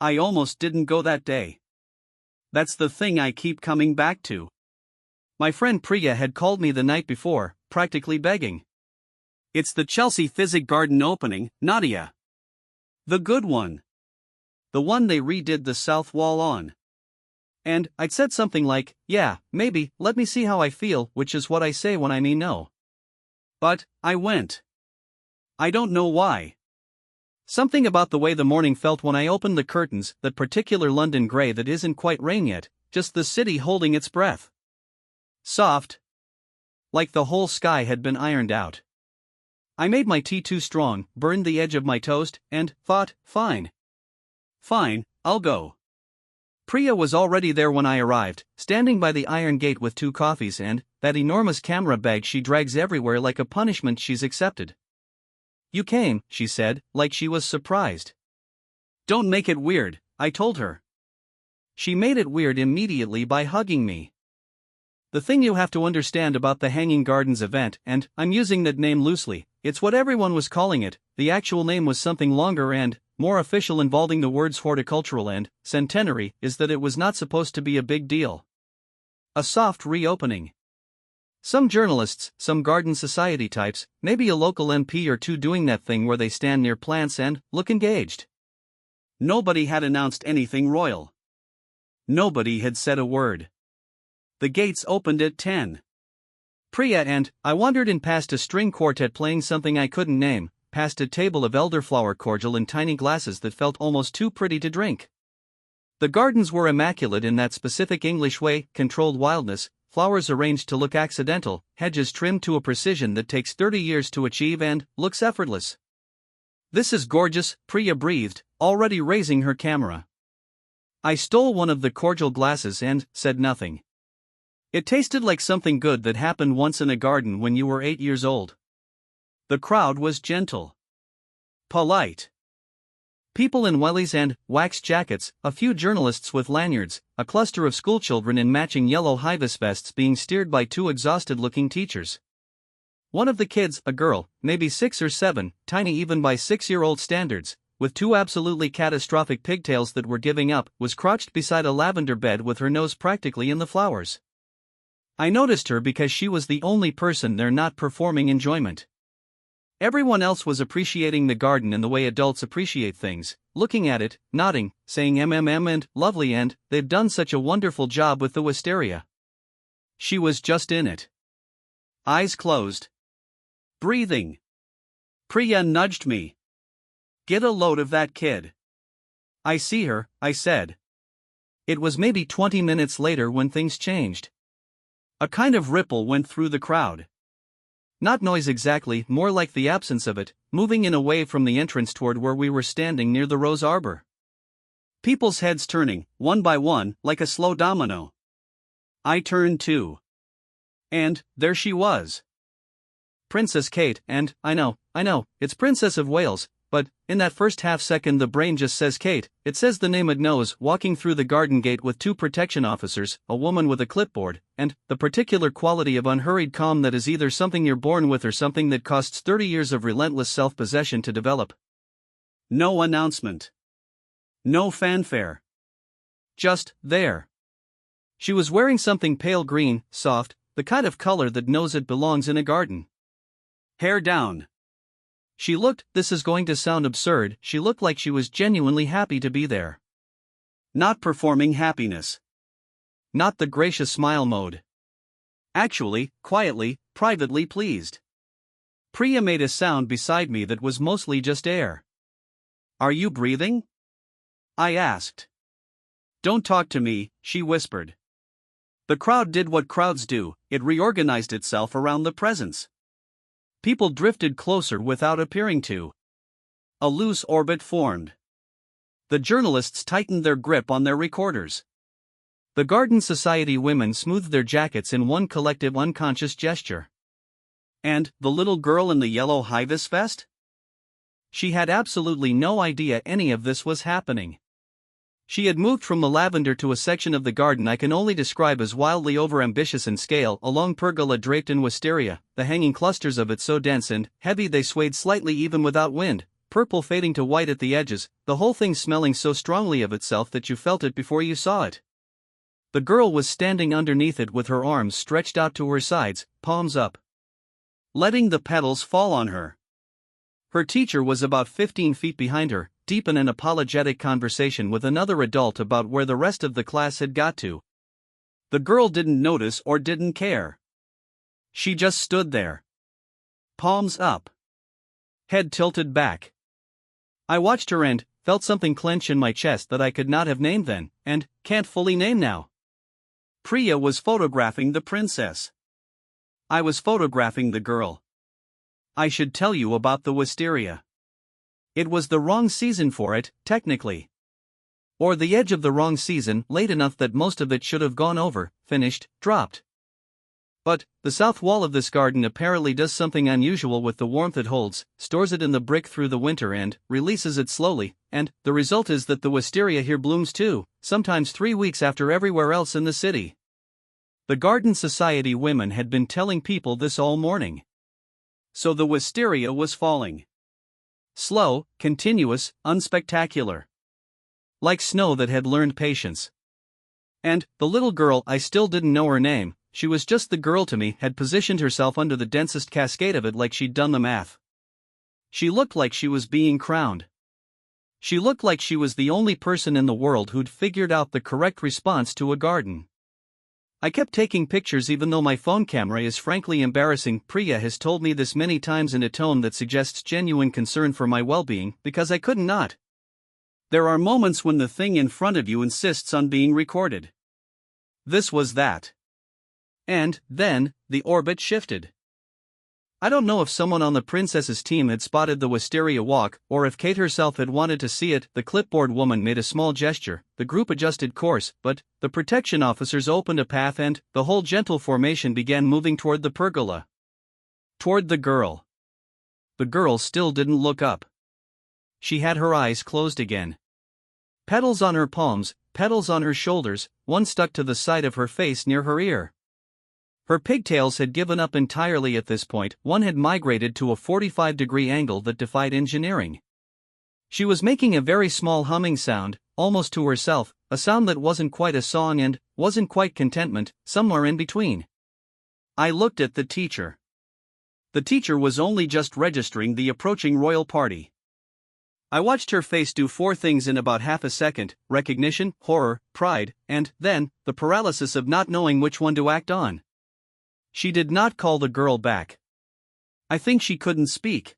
I almost didn't go that day. That's the thing I keep coming back to. My friend Priya had called me the night before, practically begging. It's the Chelsea Physic Garden opening, Nadia. The good one. The one they redid the south wall on. And I'd said something like, yeah, maybe, let me see how I feel, which is what I say when I mean no. But I went. I don't know why. Something about the way the morning felt when I opened the curtains, that particular London grey that isn't quite rain yet, just the city holding its breath. Soft. Like the whole sky had been ironed out. I made my tea too strong, burned the edge of my toast, and thought, fine. Fine, I'll go. Priya was already there when I arrived, standing by the iron gate with 2 coffees and that enormous camera bag she drags everywhere like a punishment she's accepted. You came, she said, like she was surprised. Don't make it weird, I told her. She made it weird immediately by hugging me. The thing you have to understand about the Hanging Gardens event, and I'm using that name loosely, it's what everyone was calling it, the actual name was something longer and more official involving the words horticultural and centenary, is that it was not supposed to be a big deal. A soft reopening. Some journalists, some garden society types, maybe a local MP or 2 doing that thing where they stand near plants and look engaged. Nobody had announced anything royal. Nobody had said a word. The gates opened at 10. Priya and I wandered in past a string quartet playing something I couldn't name, past a table of elderflower cordial in tiny glasses that felt almost too pretty to drink. The gardens were immaculate in that specific English way, controlled wildness, flowers arranged to look accidental, hedges trimmed to a precision that takes 30 years to achieve and looks effortless. This is gorgeous, Priya breathed, already raising her camera. I stole one of the cordial glasses and said nothing. It tasted like something good that happened once in a garden when you were 8 years old. The crowd was gentle. Polite. People in wellies and wax jackets, a few journalists with lanyards, a cluster of schoolchildren in matching yellow high-vis vests being steered by 2 exhausted-looking teachers. One of the kids, a girl, maybe 6 or 7, tiny even by 6-year-old standards, with 2 absolutely catastrophic pigtails that were giving up, was crouched beside a lavender bed with her nose practically in the flowers. I noticed her because she was the only person there not performing enjoyment. Everyone else was appreciating the garden in the way adults appreciate things, looking at it, nodding, saying and lovely and they've done such a wonderful job with the wisteria. She was just in it. Eyes closed. Breathing. Priya nudged me. Get a load of that kid. I see her, I said. It was maybe 20 minutes later when things changed. A kind of ripple went through the crowd. Not noise exactly, more like the absence of it, moving in away from the entrance toward where we were standing near the rose arbor. People's heads turning, one by one, like a slow domino. I turned too. And there she was. Princess Kate, and I know, it's Princess of Wales, but in that first half second the brain just says Kate, it says the name it knows, walking through the garden gate with 2 protection officers, a woman with a clipboard, and the particular quality of unhurried calm that is either something you're born with or something that costs 30 years of relentless self-possession to develop. No announcement. No fanfare. Just there. She was wearing something pale green, soft, the kind of color that knows it belongs in a garden. Hair down. She looked, this is going to sound absurd, she looked like she was genuinely happy to be there. Not performing happiness. Not the gracious smile mode. Actually, quietly, privately pleased. Priya made a sound beside me that was mostly just air. Are you breathing? I asked. Don't talk to me, she whispered. The crowd did what crowds do, it reorganized itself around the presence. People drifted closer without appearing to. A loose orbit formed. The journalists tightened their grip on their recorders. The Garden Society women smoothed their jackets in one collective unconscious gesture. And the little girl in the yellow high-vis vest? She had absolutely no idea any of this was happening. She had moved from the lavender to a section of the garden I can only describe as wildly overambitious in scale, a long pergola draped in wisteria, the hanging clusters of it so dense and heavy they swayed slightly even without wind. purple fading to white at the edges, the whole thing smelling so strongly of itself that you felt it before you saw it. The girl was standing underneath it with her arms stretched out to her sides, palms up, letting the petals fall on her. Her teacher was about 15 feet behind her, deep in an apologetic conversation with another adult about where the rest of the class had got to. The girl didn't notice or didn't care. She just stood there, palms up, head tilted back. I watched her and felt something clench in my chest that I could not have named then, and can't fully name now. Priya was photographing the princess. I was photographing the girl. I should tell you about the wisteria. It was the wrong season for it, technically. Or the edge of the wrong season, late enough that most of it should have gone over, finished, dropped. But the south wall of this garden apparently does something unusual with the warmth it holds, stores it in the brick through the winter and releases it slowly, and the result is that the wisteria here blooms 2, sometimes 3 weeks after everywhere else in the city. The Garden Society women had been telling people this all morning. So the wisteria was falling. Slow, continuous, unspectacular. Like snow that had learned patience. And the little girl, I still didn't know her name, she was just the girl to me, had positioned herself under the densest cascade of it like she'd done the math. She looked like she was being crowned. She looked like she was the only person in the world who'd figured out the correct response to a garden. I kept taking pictures even though my phone camera is frankly embarrassing. Priya has told me this many times in a tone that suggests genuine concern for my well-being, because I couldn't not. There are moments when the thing in front of you insists on being recorded. This was that. And then, the orbit shifted. I don't know if someone on the princess's team had spotted the wisteria walk, or if Kate herself had wanted to see it. The clipboard woman made a small gesture, the group adjusted course, but the protection officers opened a path and the whole gentle formation began moving toward the pergola. Toward the girl. The girl still didn't look up. She had her eyes closed again. Petals on her palms, petals on her shoulders, one stuck to the side of her face near her ear. Her pigtails had given up entirely at this point, one had migrated to a 45-degree angle that defied engineering. She was making a very small humming sound, almost to herself, a sound that wasn't quite a song and wasn't quite contentment, somewhere in between. I looked at the teacher. The teacher was only just registering the approaching royal party. I watched her face do 4 things in about half a second: recognition, horror, pride, and then the paralysis of not knowing which one to act on. She did not call the girl back. I think she couldn't speak.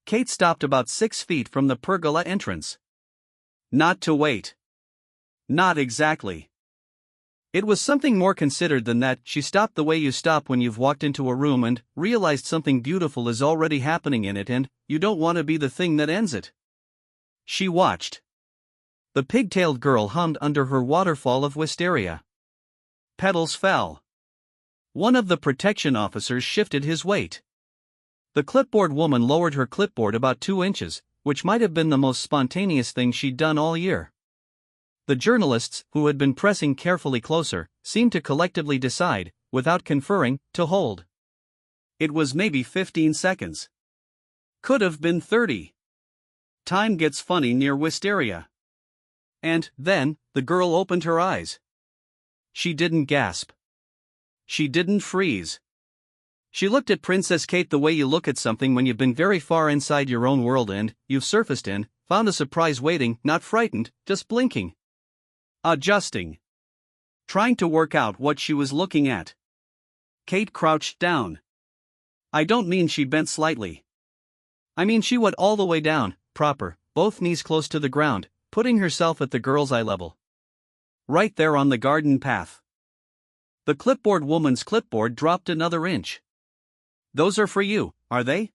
Kate stopped about 6 feet from the pergola entrance. Not to wait. Not exactly. It was something more considered than that. She stopped the way you stop when you've walked into a room and realized something beautiful is already happening in it and you don't want to be the thing that ends it. She watched. The pigtailed girl hummed under her waterfall of wisteria. Petals fell. One of the protection officers shifted his weight. The clipboard woman lowered her clipboard about 2 inches, which might have been the most spontaneous thing she'd done all year. The journalists, who had been pressing carefully closer, seemed to collectively decide, without conferring, to hold. It was maybe 15 seconds. Could have been 30. Time gets funny near wisteria. And then, the girl opened her eyes. She didn't gasp. She didn't freeze. She looked at Princess Kate the way you look at something when you've been very far inside your own world and you've surfaced in, found a surprise waiting, not frightened, just blinking. Adjusting. Trying to work out what she was looking at. Kate crouched down. I don't mean she bent slightly. I mean she went all the way down, proper, both knees close to the ground, putting herself at the girl's eye level. Right there on the garden path. The clipboard woman's clipboard dropped another inch. Those are for you, are they?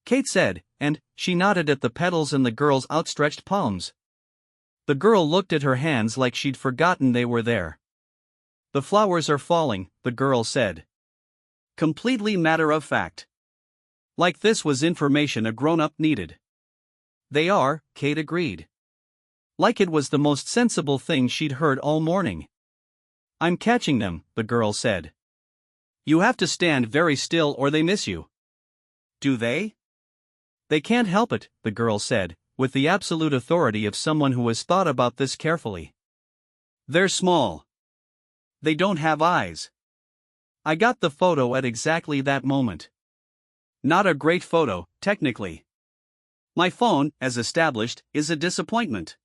Kate said, and she nodded at the petals in the girl's outstretched palms. The girl looked at her hands like she'd forgotten they were there. The flowers are falling, the girl said. Completely matter of fact. Like this was information a grown-up needed. They are, Kate agreed. Like it was the most sensible thing she'd heard all morning. I'm catching them, the girl said. You have to stand very still or they miss you. Do they? They can't help it, the girl said, with the absolute authority of someone who has thought about this carefully. They're small. They don't have eyes. I got the photo at exactly that moment. Not a great photo, technically. My phone, as established, is a disappointment.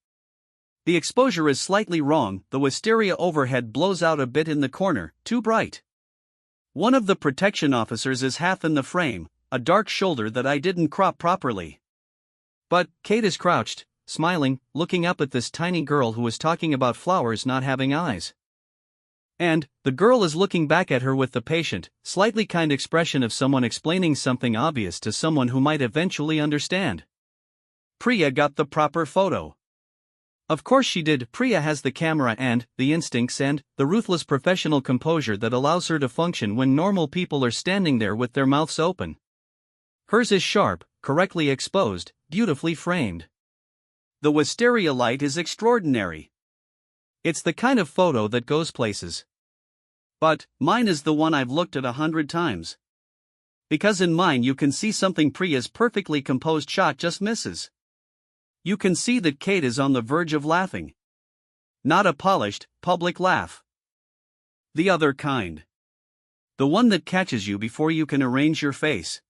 The exposure is slightly wrong, the wisteria overhead blows out a bit in the corner, too bright. One of the protection officers is half in the frame, a dark shoulder that I didn't crop properly. But Kate is crouched, smiling, looking up at this tiny girl who is talking about flowers not having eyes. And the girl is looking back at her with the patient, slightly kind expression of someone explaining something obvious to someone who might eventually understand. Priya got the proper photo. Of course she did. Priya has the camera and the instincts and the ruthless professional composure that allows her to function when normal people are standing there with their mouths open. Hers is sharp, correctly exposed, beautifully framed. The wisteria light is extraordinary. It's the kind of photo that goes places. But mine is the one I've looked at 100 times. Because in mine you can see something Priya's perfectly composed shot just misses. You can see that Kate is on the verge of laughing. Not a polished, public laugh. The other kind. The one that catches you before you can arrange your face.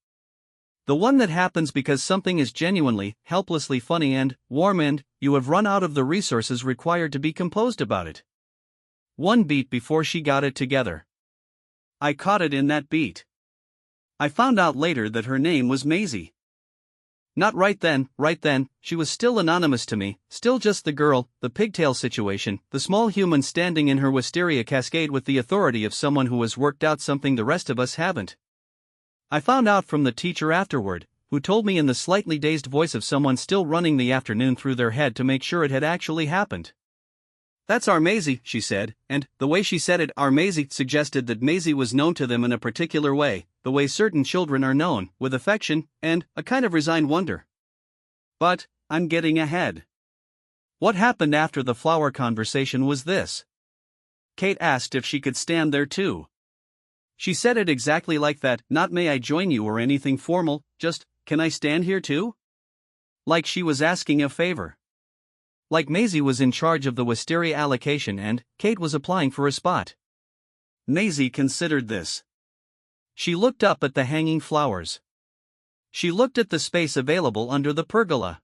The one that happens because something is genuinely, helplessly funny and warm and you have run out of the resources required to be composed about it. One beat before she got it together. I caught it in that beat. I found out later that her name was Maisie. Not right then, she was still anonymous to me, still just the girl, the pigtail situation, the small human standing in her wisteria cascade with the authority of someone who has worked out something the rest of us haven't. I found out from the teacher afterward, who told me in the slightly dazed voice of someone still running the afternoon through their head to make sure it had actually happened. That's our Maisie, she said, and the way she said it, our Maisie, suggested that Maisie was known to them in a particular way, the way certain children are known, with affection, and a kind of resigned wonder. But I'm getting ahead. What happened after the flower conversation was this. Kate asked if she could stand there too. She said it exactly like that, not may I join you or anything formal, just, can I stand here too? Like she was asking a favor. Like Maisie was in charge of the wisteria allocation and Kate was applying for a spot. Maisie considered this. She looked up at the hanging flowers. She looked at the space available under the pergola.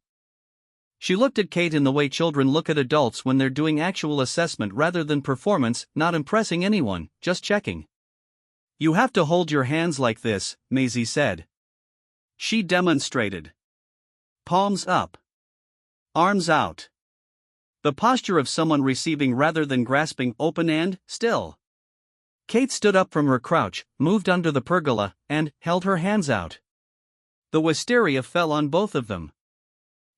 She looked at Kate in the way children look at adults when they're doing actual assessment rather than performance, not impressing anyone, just checking. You have to hold your hands like this, Maisie said. She demonstrated. Palms up. Arms out. The posture of someone receiving rather than grasping, open and still. Kate stood up from her crouch, moved under the pergola, and held her hands out. The wisteria fell on both of them.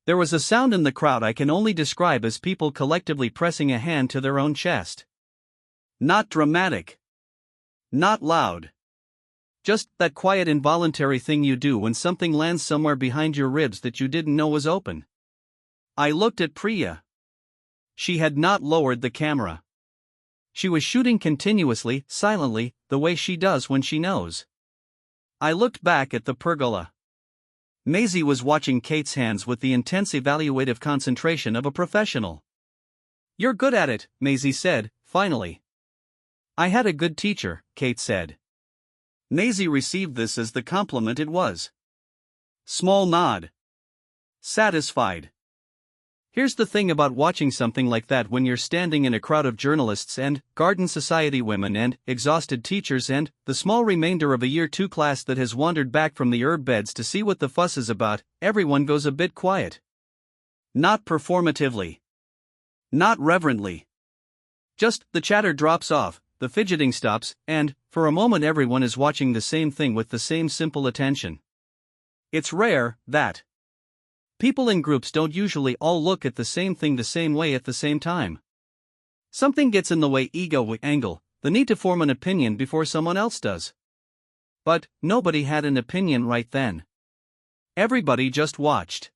There was a sound in the crowd I can only describe as people collectively pressing a hand to their own chest. Not dramatic. Not loud. Just that quiet involuntary thing you do when something lands somewhere behind your ribs that you didn't know was open. I looked at Priya. She had not lowered the camera. She was shooting continuously, silently, the way she does when she knows. I looked back at the pergola. Maisie was watching Kate's hands with the intense evaluative concentration of a professional. You're good at it, Maisie said, finally. I had a good teacher, Kate said. Maisie received this as the compliment it was. Small nod. Satisfied. Here's the thing about watching something like that when you're standing in a crowd of journalists and Garden Society women and exhausted teachers and the small remainder of a Year 2 class that has wandered back from the herb beds to see what the fuss is about, everyone goes a bit quiet. Not performatively. Not reverently. Just the chatter drops off, the fidgeting stops, and, for a moment everyone is watching the same thing with the same simple attention. It's rare that people in groups don't usually all look at the same thing the same way at the same time. Something gets in the way, ego angle, the need to form an opinion before someone else does. But nobody had an opinion right then. Everybody just watched.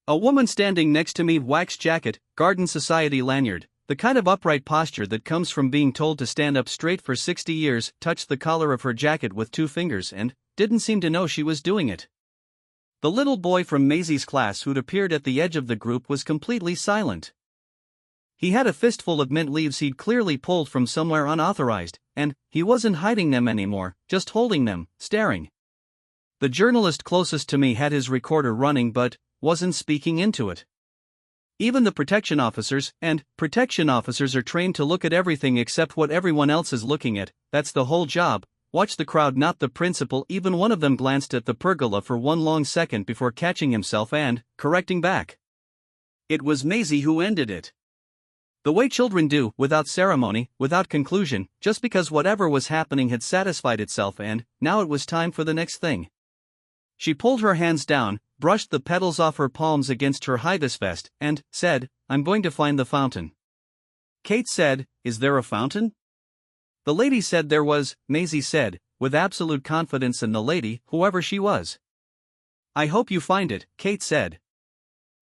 A woman standing next to me, wax jacket, Garden Society lanyard, the kind of upright posture that comes from being told to stand up straight for 60 years, touched the collar of her jacket with 2 fingers and didn't seem to know she was doing it. The little boy from Maisie's class who'd appeared at the edge of the group was completely silent. He had a fistful of mint leaves he'd clearly pulled from somewhere unauthorized, and he wasn't hiding them anymore, just holding them, staring. The journalist closest to me had his recorder running but wasn't speaking into it. Even the protection officers are trained to look at everything except what everyone else is looking at. That's the whole job. Watch the crowd, not the principal. Even one of them glanced at the pergola for one long second before catching himself and correcting back. It was Maisie who ended it. The way children do, without ceremony, without conclusion, just because whatever was happening had satisfied itself and now it was time for the next thing. She pulled her hands down, brushed the petals off her palms against her hibis vest, and said, "I'm going to find the fountain." Kate said, "Is there a fountain?" The lady said there was, Maisie said, with absolute confidence in the lady, whoever she was. "I hope you find it," Kate said.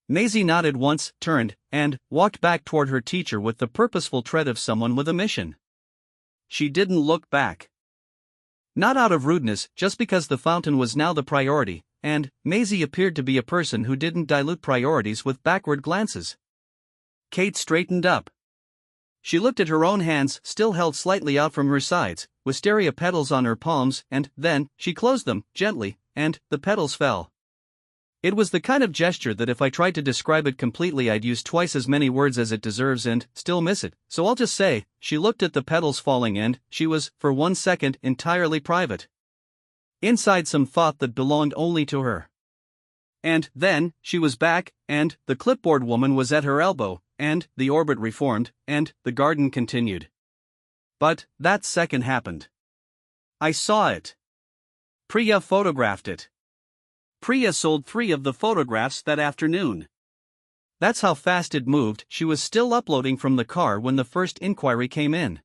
Maisie nodded once, turned, and walked back toward her teacher with the purposeful tread of someone with a mission. She didn't look back. Not out of rudeness, just because the fountain was now the priority, and Maisie appeared to be a person who didn't dilute priorities with backward glances. Kate straightened up. She looked at her own hands, still held slightly out from her sides, wisteria petals on her palms, and then she closed them, gently, and the petals fell. It was the kind of gesture that if I tried to describe it completely I'd use twice as many words as it deserves and still miss it, so I'll just say, she looked at the petals falling and she was, for 1 second, entirely private. Inside some thought that belonged only to her. And then, she was back, and the clipboard woman was at her elbow, and the orbit reformed, and the garden continued. But that second happened. I saw it. Priya photographed it. Priya sold 3 of the photographs that afternoon. That's how fast it moved. She was still uploading from the car when the first inquiry came in.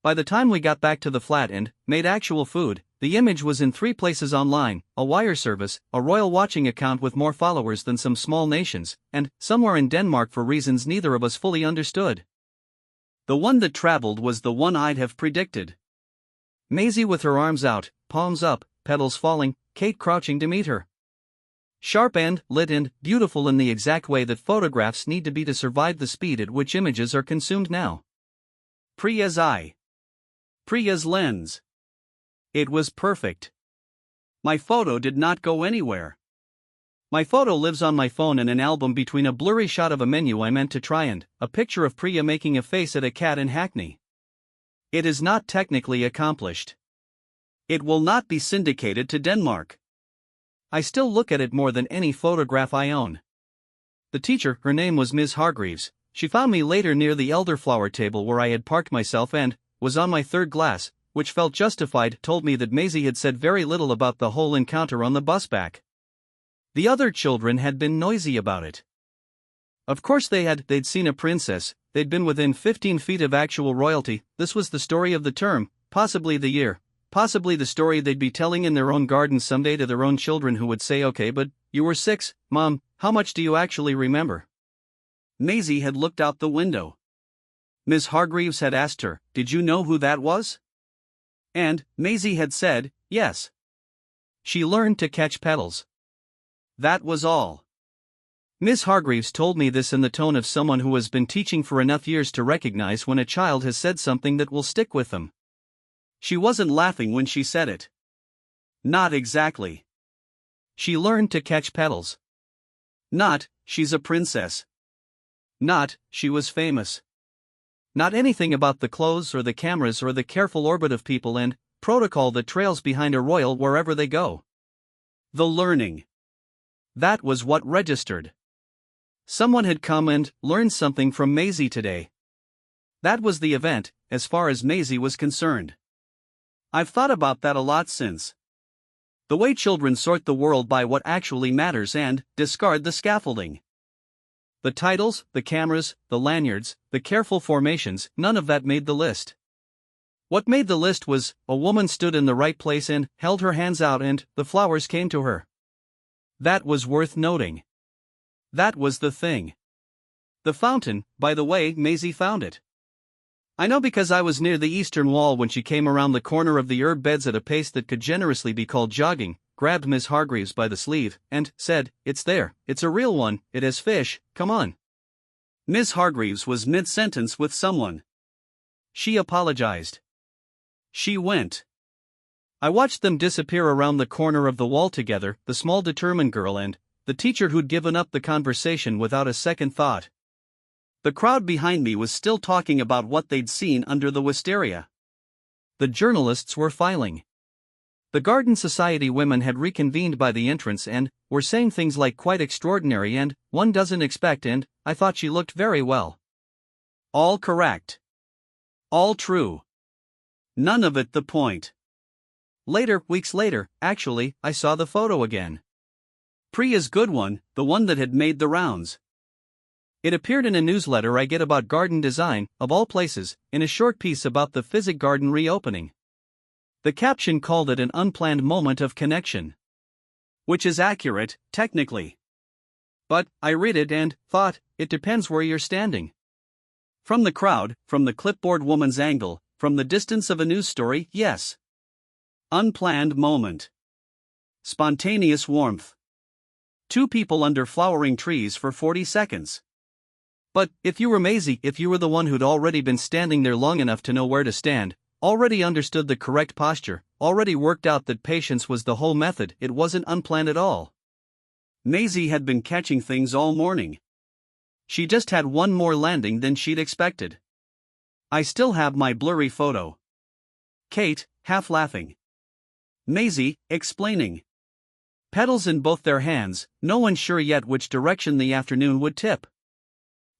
By the time we got back to the flat and made actual food, the image was in 3 places online, a wire service, a royal watching account with more followers than some small nations, and somewhere in Denmark for reasons neither of us fully understood. The one that traveled was the one I'd have predicted. Maisie with her arms out, palms up, petals falling, Kate crouching to meet her. Sharp and lit and beautiful in the exact way that photographs need to be to survive the speed at which images are consumed now. Priya's eye. Priya's lens. It was perfect. My photo did not go anywhere. My photo lives on my phone in an album between a blurry shot of a menu I meant to try and a picture of Priya making a face at a cat in Hackney. It is not technically accomplished. It will not be syndicated to Denmark. I still look at it more than any photograph I own. The teacher, her name was Ms. Hargreaves, she found me later near the elderflower table where I had parked myself and was on my 3rd glass, which felt justified, told me that Maisie had said very little about the whole encounter on the bus back. The other children had been noisy about it. Of course they'd seen a princess, they'd been within 15 feet of actual royalty. This was the story of the term, possibly the year. Possibly the story they'd be telling in their own gardens someday to their own children who would say, "Okay, but you were 6, Mom, how much do you actually remember?" Maisie had looked out the window. Miss Hargreaves had asked her, "Did you know who that was?" And Maisie had said, "Yes." She learned to catch petals. That was all. Miss Hargreaves told me this in the tone of someone who has been teaching for enough years to recognize when a child has said something that will stick with them. She wasn't laughing when she said it. Not exactly. She learned to catch petals. Not, she's a princess. Not, she was famous. Not anything about the clothes or the cameras or the careful orbit of people and protocol that trails behind a royal wherever they go. The learning. That was what registered. Someone had come and learned something from Maisie today. That was the event, as far as Maisie was concerned. I've thought about that a lot since. The way children sort the world by what actually matters and discard the scaffolding. The titles, the cameras, the lanyards, the careful formations, none of that made the list. What made the list was, a woman stood in the right place and held her hands out and the flowers came to her. That was worth noting. That was the thing. The fountain, by the way, Maisie found it. I know because I was near the eastern wall when she came around the corner of the herb beds at a pace that could generously be called jogging, grabbed Miss Hargreaves by the sleeve, and said, "It's there, it's a real one, it has fish, come on." Miss Hargreaves was mid-sentence with someone. She apologized. She went. I watched them disappear around the corner of the wall together, the small determined girl and the teacher who'd given up the conversation without a second thought. The crowd behind me was still talking about what they'd seen under the wisteria. The journalists were filing. The Garden Society women had reconvened by the entrance and were saying things like "quite extraordinary" and "one doesn't expect" and "I thought she looked very well." All correct. All true. None of it the point. Later, weeks later, actually, I saw the photo again. Priya's good one, the one that had made the rounds. It appeared in a newsletter I get about garden design, of all places, in a short piece about the Physic Garden reopening. The caption called it an unplanned moment of connection. Which is accurate, technically. But I read it and thought, it depends where you're standing. From the crowd, from the clipboard woman's angle, from the distance of a news story, yes. Unplanned moment. Spontaneous warmth. Two people under flowering trees for 40 seconds. But if you were Maisie, if you were the one who'd already been standing there long enough to know where to stand, already understood the correct posture, already worked out that patience was the whole method, it wasn't unplanned at all. Maisie had been catching things all morning. She just had one more landing than she'd expected. I still have my blurry photo. Kate, half laughing. Maisie, explaining. Petals in both their hands, no one sure yet which direction the afternoon would tip.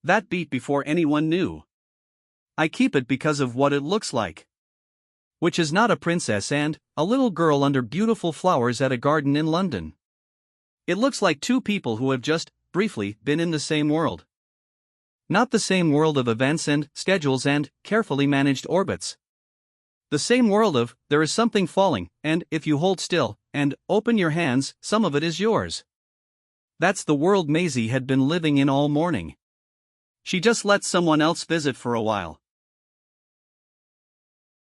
That beat before anyone knew. I keep it because of what it looks like. Which is not a princess and a little girl under beautiful flowers at a garden in London. It looks like two people who have just, briefly, been in the same world. Not the same world of events and schedules and carefully managed orbits. The same world of, there is something falling, and if you hold still and open your hands, some of it is yours. That's the world Maisie had been living in all morning. She just let someone else visit for a while.